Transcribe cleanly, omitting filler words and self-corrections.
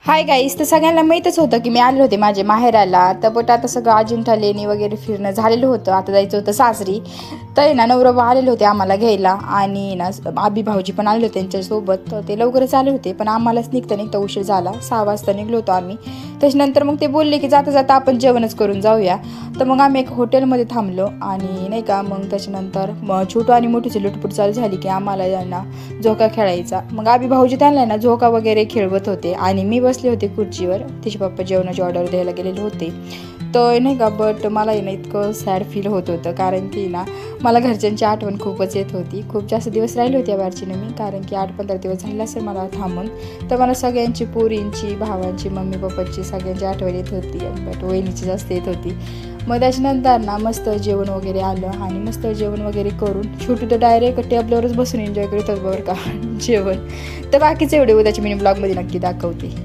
Hi guys, तर सगळ्यांना माहीतच होतं की मी आले होते माझे माहेराला. तर बट आता सगळं अजिंठा लेणी वगैरे फिरणं झालेलं होतं. आता जायचं होतं सासरी. तर आहे ना नवरोबा आलेले होते आम्हाला घ्यायला आणि ना आबी भाऊजी पण आले होते त्यांच्यासोबत. तर ते लवकरच आले होते पण आम्हालाच निघता उशीर झाला. 6 वाजता निघलो होतो आम्ही. त्याच्यानंतर मग ते बोलले की जाता जाता आपण जेवणच करून जाऊया. तर मग आम्ही एक हॉटेलमध्ये थांबलो आणि नाही का मग त्याच्यानंतर छोटू आणि मोठीची लुटपूट चालू झाली की आम्हाला ना झोका खेळायचा. मग आबी भाऊजी त्यांना ना झोका वगैरे खेळवत होते आणि मी बसले होते खुर्चीवर. तिचे पप्पा जेवणाची ऑर्डर द्यायला गेलेले होते. तर नाही का बट मला ना इतकं सॅड फील होत होतं कारण की ना मला घरच्यांची आठवण खूपच येत होती. खूप जास्त दिवस राहिले होते या बारचीने मी, कारण की 8-15 दिवस झाले असेल मला थांबून. तर मला सगळ्यांची, पोरींची, भावांची, मम्मी पप्पाची सगळ्यांची आठवण येत होती. बट वहिनीची जास्त येत होती. मग त्याच्यानंतर ना मस्त जेवण वगैरे आलं आणि मस्त जेवण वगैरे करून छोटू तर डायरेक्ट टेबलवरच बसून एन्जॉय करत होत बरं का जेवण. तर बाकीचे एवढे उद्याच्या मिनी ब्लॉगमध्ये नक्की दाखवते.